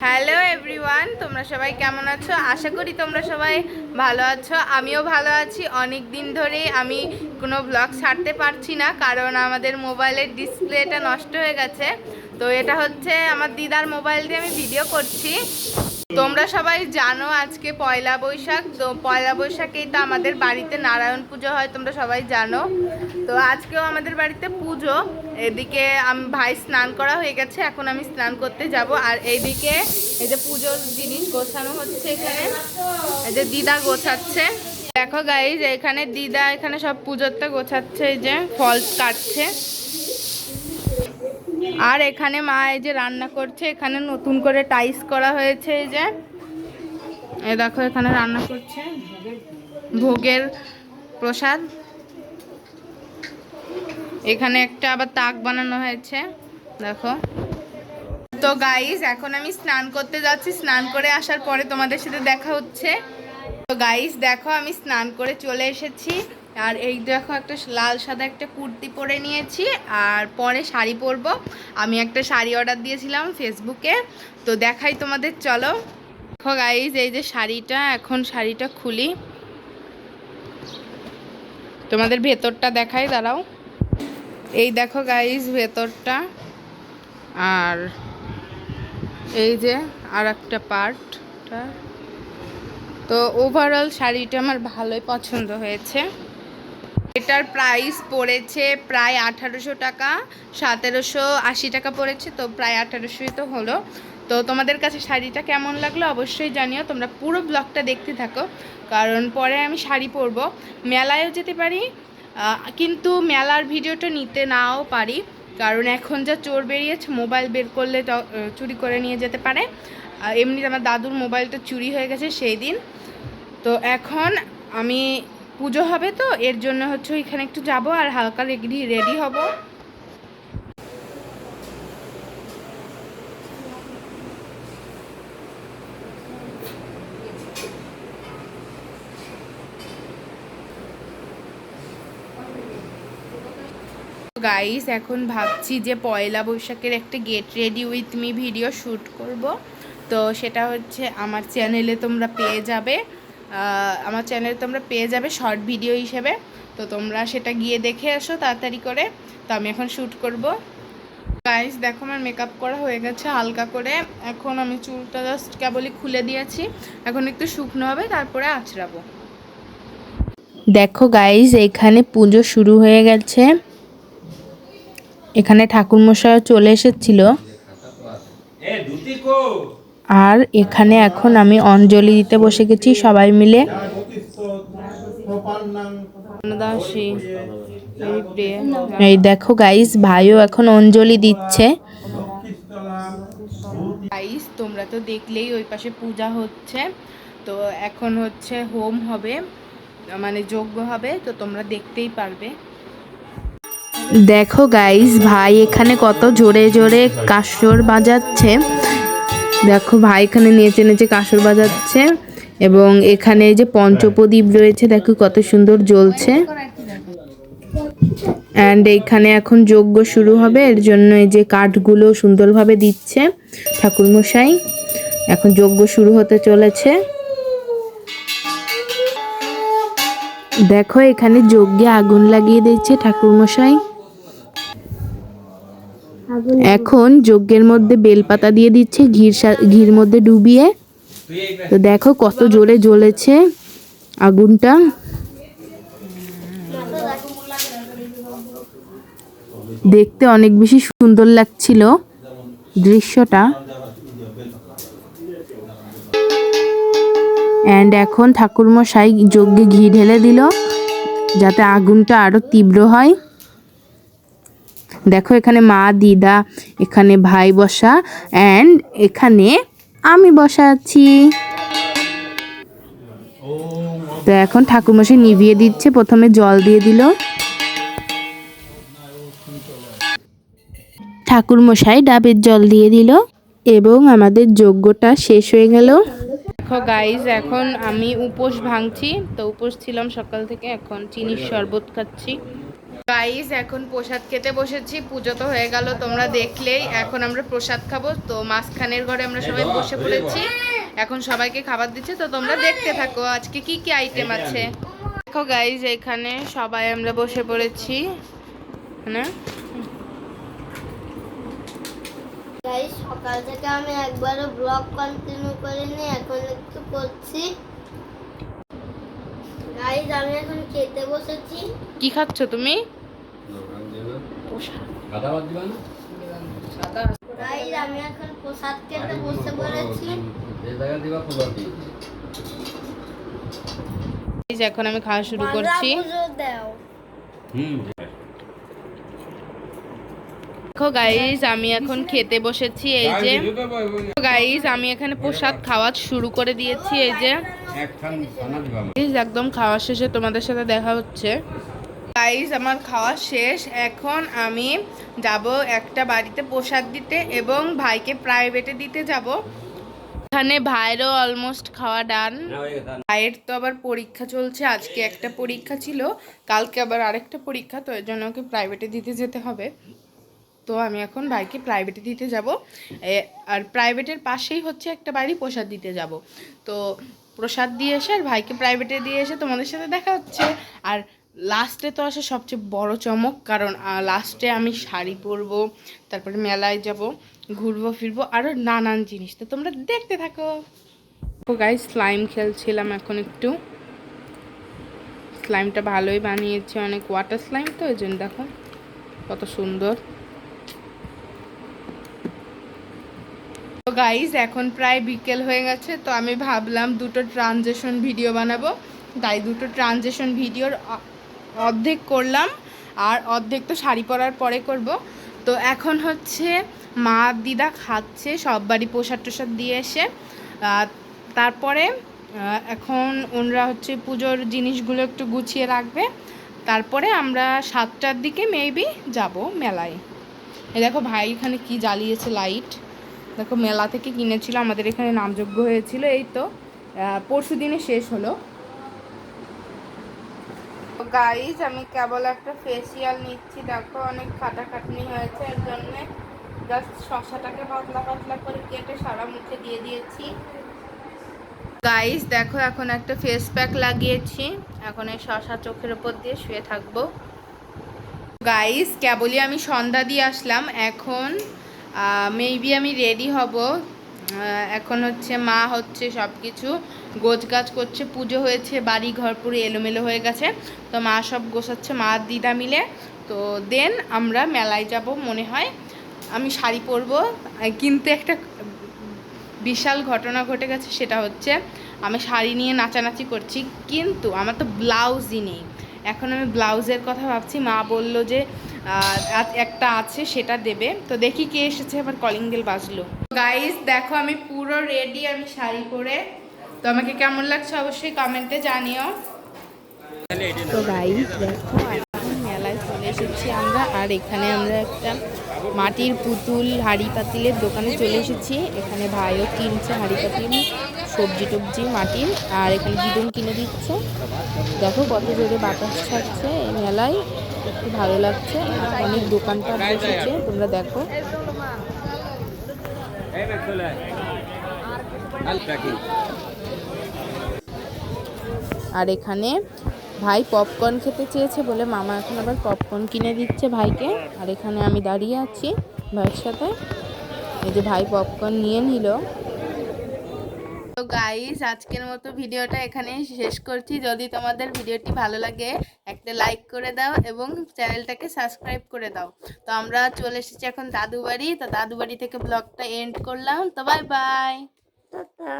Hello everyone, তোমরা সবাই কেমন আছো? আশা করি তোমরা সবাই ভালো আছো। আমিও ভালো আছি। অনেক দিন ধরেই আমি কোনো ব্লগ ছাড়তে পারছি না, কারণ আমাদের মোবাইলের ডিসপ্লেটা নষ্ট হয়ে গেছে। তো এটা হচ্ছে আমার দিদার মোবাইল দিয়ে আমি ভিডিও করছি। তোমরা সবাই জানো আজকে পয়লা বৈশাখ। তো পয়লা বৈশাখেই তো আমাদের বাড়িতে নারায়ণ পুজো হয়, তোমরা সবাই জানো। তো আজকেও আমাদের বাড়িতে পুজো। এদিকে ভাই স্নান করা হয়ে গেছে, এখন আমি স্নান করতে যাব। আর এইদিকে এই যে পুজোর জিনিস গোছানো হচ্ছে, এখানে এই যে দিদা গোছাচ্ছে। দেখো গাইজ, এখানে দিদা এখানে সব পুজোরটা গোছাচ্ছে, এই যে ফল কাটছে। আর এখানে মা এই যে রান্না করছে, এখানে নতুন করে টাইলস করা হয়েছে। এই যে এই দেখো এখানে রান্না করছে ভোগের প্রসাদ। এখানে একটা আবার তাক বানানো হয়েছে, দেখো। তো গাইস, এখন আমি স্নান করতে যাচ্ছি। স্নান করে আসার পরে তোমাদের সাথে দেখা হচ্ছে। তো গাইস দেখো, আমি স্নান করে চলে এসেছি। আর এই দেখো একটা লাল সাদা একটা কুর্তি পরে নিয়েছি, আর পরে শাড়ি পরবো। আমি একটা শাড়ি অর্ডার দিয়েছিলাম ফেসবুকে, তো দেখাই তোমাদের, চলো। দেখো গাইস, এই যে শাড়িটা, এখন শাড়িটা খুলি, তোমাদের ভেতরটা দেখাই, দাঁড়াও। এই দেখো গাইস ভেতরটা, আর এই যে আর একটা পার্টটা। তো ওভারঅল শাড়িটা আমার ভালোই পছন্দ হয়েছে। এটার প্রাইস পড়েছে প্রায় 1800 টাকা, 1780 টাকা পড়েছে, তো প্রায় 1800ই তো হলো। তো তোমাদের কাছে শাড়িটা কেমন লাগলো অবশ্যই জানিও। তোমরা পুরো ব্লগটা দেখতে থাকো, কারণ পরে আমি শাড়ি পরবো। মেলায়ও যেতে পারি, কিন্তু মেলার ভিডিওটা নিতে নাও পারি, কারণ এখন যা চোর বেরিয়েছে, মোবাইল বের করলে চুরি করে নিয়ে যেতে পারে। এমনি আমার দাদুর মোবাইলটা চুরি হয়ে গেছে সেই দিন। তো এখন আমি পুজো হবে, তো এর জন্য হচ্ছে এখানে একটু যাব আর হালকা রেডি হব। গাইস, এখন ভাবছি যে পয়লা বৈশাখের একটা get ready with me video shoot করব। তো সেটা হচ্ছে আমার চ্যানেলে তোমরা পেয়ে যাবে, শর্ট ভিডিও হিসেবে। তো তোমরা সেটা গিয়ে দেখে আসো তাড়াতাড়ি করে। তো আমি এখন শ্যুট করব। গাইস দেখো, আমার মেকআপ করা হয়ে গেছে হালকা করে। এখন আমি চুলটা জাস্ট কেবলই খুলে দিয়েছি, এখন একটু শুকনো হবে, তারপরে আঁচড়াবো। দেখো গাইস, এখানে পুজো শুরু হয়ে গেছে। এখানে ঠাকুরমশাই চলে এসেছিল, আর এখানে এখন আমি অঞ্জলি দিতে বসে গেছি সবাই মিলে। এই দেখো গাইস, ভাইও এখন অঞ্জলি দিচ্ছে। গাইস তোমরা তো দেখলেই ওই পাশে পূজা হচ্ছে। তো এখন হচ্ছে হোম হবে, মানে যজ্ঞ হবে, তো তোমরা দেখতেই পারবে। দেখো গাইস, ভাই এখানে কত জোরে জোরে কাসর বাজাচ্ছে। দেখো ভাই এখানে নেচে নেচে কাসর বাজাচ্ছে, এবং এখানে যে পঞ্চপ্রদীপ রয়েছে, দেখো কত সুন্দর জ্বলছে। অ্যান্ড এইখানে এখন যজ্ঞ শুরু হবে, এর জন্য এই যে কাঠগুলো সুন্দরভাবে দিচ্ছে ঠাকুরমশাই। এখন যজ্ঞ শুরু হতে চলেছে। দেখো এখানে যজ্ঞে আগুন লাগিয়ে দিচ্ছে ঠাকুরমশাই। এখন যজ্ঞের মধ্যে বেলপাতা দিয়ে দিচ্ছে ঘির মধ্যে ডুবিয়ে। তো দেখো কত জোরে জ্বলেছে আগুনটা। দেখতে অনেক বেশি সুন্দর লাগছিল দৃশ্যটা। অ্যান্ড এখন ঠাকুরমশাই যজ্ঞে ঘি ঢেলে দিল, যাতে আগুনটা আরো তীব্র হয়। দেখো এখানে মা, দিদা, এখানে ভাই বসা, অ্যান্ড এখানে আমি বসা আছি। তো এখন ঠাকুরমশাই নিভিয়ে দিচ্ছে, প্রথমে জল দিয়ে দিল। ঠাকুরমশাই ডাবের জল দিয়ে দিল, এবং আমাদের যজ্ঞটা শেষ হয়ে গেল। দেখো গাইজ, এখন আমি উপোস ভাঙছি। তো উপোস ছিলাম সকাল থেকে, এখন চিনির শরবত খাচ্ছি। গাইস এখন প্রসাদ খেতে বসেছি, পুজো তো হয়ে গেল তোমরা দেখলেই। এখন আমরা প্রসাদ খাবো, তো মাঝখানের ঘরে আমরা সবাই বসে পড়েছি, এখন সবাইকে খাবার দিচ্ছে, তো তোমরা দেখতে থাকো আজকে কি কি আইটেম আছে। দেখো গাইস এখানে সবাই আমরা বসে পড়েছি, হ্যাঁ গাইস সকাল থেকে আমি একবারও ব্লগ কন্টিনিউ করিনি, এখন একটু করছি। গাইস আমি এখন খেতে বসেছি। কি খাচ্ছ তুমি? গাইস আমি এখন প্রসাদ খেতে বসে পড়েছি। এখন আমি খাওয়া শুরু করছি। দেখো গাইস আমি এখন খেতে বসেছি, এই যে গাইস আমি এখানে প্রসাদ খাওয়া শুরু করে দিয়েছি। এই যে একদম খাওয়া শেষে তোমাদের সাথে দেখা হচ্ছে। গাইস আমার খাওয়া শেষ, এখন আমি যাব একটা বাড়িতে প্রসাদ দিতে এবং ভাইকে প্রাইভেটে দিতে যাব। এখানে ভাইয়েরও অলমোস্ট খাওয়া ডান। ভাইয়ের তো আবার পরীক্ষা চলছে, আজকে একটা পরীক্ষা ছিল, কালকে আবার আরেকটা পরীক্ষা, তো এর জন্য ওকে প্রাইভেটে দিতে যেতে হবে। তো আমি এখন ভাইকে প্রাইভেটে দিতে যাব, আর প্রাইভেটের পাশেই হচ্ছে একটা বাড়ি, প্রসাদ দিতে যাব। তো প্রসাদ দিয়ে এসে আর ভাইকে প্রাইভেটে দিয়ে এসে তোমাদের সাথে দেখা হচ্ছে। আর লাস্টে তো আসে সবচেয়ে বড় চমক, কারণ লাস্টে আমি শাড়ি পরবো, তারপরে মেলায় যাব, ঘুরবো ফিরবো, আরও নানান জিনিস, তো তোমরা দেখতে থাকো। ও গাইস স্লাইম খেলছিলাম এখন একটু, স্লাইমটা ভালোই বানিয়েছে, অনেক ওয়াটার স্লাইম, তো ওই জন্য দেখো কত সুন্দর। তো গাইস এখন প্রায় বিকেল হয়ে গেছে, তো আমি ভাবলাম দুটো ট্রানজেকশন ভিডিও বানাবো, তাই দুটো ট্রানজেকশন ভিডিওর অর্ধেক করলাম, আর অর্ধেক তো শাড়ি পরার পরে করব। তো এখন হচ্ছে মা দিদা খাচ্ছে, সব বাড়ি প্রসাদ টোসাদ দিয়ে এসে, তারপরে এখন ওনরা হচ্ছে পুজোর জিনিসগুলো একটু গুছিয়ে রাখবে, তারপরে আমরা 7টার দিকে মেবি যাব মেলায়। এই দেখো ভাই এখানে কি জ্বালিয়েছে লাইট, দেখো মেলা থেকে কিনেছিল, আমাদের এখানে নামযজ্ঞ হয়েছিল, এই তো পরশু দিনে শেষ হলো। গাইজ আমি কেবল একটা ফেসিয়াল নিচ্ছি, দেখো অনেক খাটাখাটনি হয়েছে, এর জন্যে জাস্ট শশাটাকে পাতলা পাতলা করে কেটে সারা মুখে দিয়ে দিয়েছি। গাইজ দেখো এখন একটা ফেস প্যাক লাগিয়েছি, এখন এই শশা চোখের ওপর দিয়ে শুয়ে থাকবো। গাইজ কেবলই আমি সন্ধ্যা দিয়ে আসলাম, এখন মেবি আমি রেডি হব। এখন হচ্ছে মা হচ্ছে সব কিছু গোছগাছ করছে, পুজো হয়েছে, বাড়ি ঘর পুরো এলোমেলো হয়ে গেছে, তো মা সব গোছাচ্ছে, মা দিদা মিলে। তো দেন আমরা মেলায় যাব মনে হয়, আমি শাড়ি পরবো। কিন্তু একটা বিশাল ঘটনা ঘটে গেছে, সেটা হচ্ছে আমি শাড়ি নিয়ে নাচানাচি করছি, কিন্তু আমার তো ব্লাউজই নেই। এখন আমি ব্লাউজের কথা ভাবছি, মা বলল যে একটা আছে সেটা দেবে, তো দেখি কে এসেছে, আবার কলিং বেল বাজলো। গাইস দেখো আমি পুরো রেডি, আমি শাড়ি পরে, তো আমাকে কেমন লাগছে অবশ্যই কমেন্টে জানিও। তো গাইস দেখো এখন মেলায় চলে এসেছি আমরা, আর এখানে আমরা একটা মাটির পুতুল হাঁড়ি পাতিলের দোকানে চলে এসেছি। এখানে ভাইও কিনছে হাঁড়ি পাতিল, সবজি টবজি মাটির, আর এখানে দিদুন কিনে দিচ্ছে। দেখো কত জোরে বাতাস ছাড়ছে এই মেলায়, একটু ভালো লাগছে, অনেক দোকানপাট বসেছে, তোমরা দেখো। আর এখানে ভাই পপকর্ন খেতে চেয়েছে বলে মামা এখন আবার পপকর্ন কিনে দিচ্ছে ভাইকে, আর এখানে আমি দাঁড়িয়ে আছি ভাইয়ের সাথে, এই যে ভাই পপকর্ন নিয়ে নিল। তো গাইস আজকের মতো ভিডিওটা এখানেই শেষ করছি, যদি তোমাদের ভিডিওটি ভালো লাগে একটা লাইক করে দাও এবং চ্যানেলটাকে সাবস্ক্রাইব করে দাও। তো আমরা চলে এসেছি এখন দাদু বাড়ি, তো দাদু বাড়ি থেকে ব্লগটা এন্ড করলাম, তো বাই বাই, টাটা।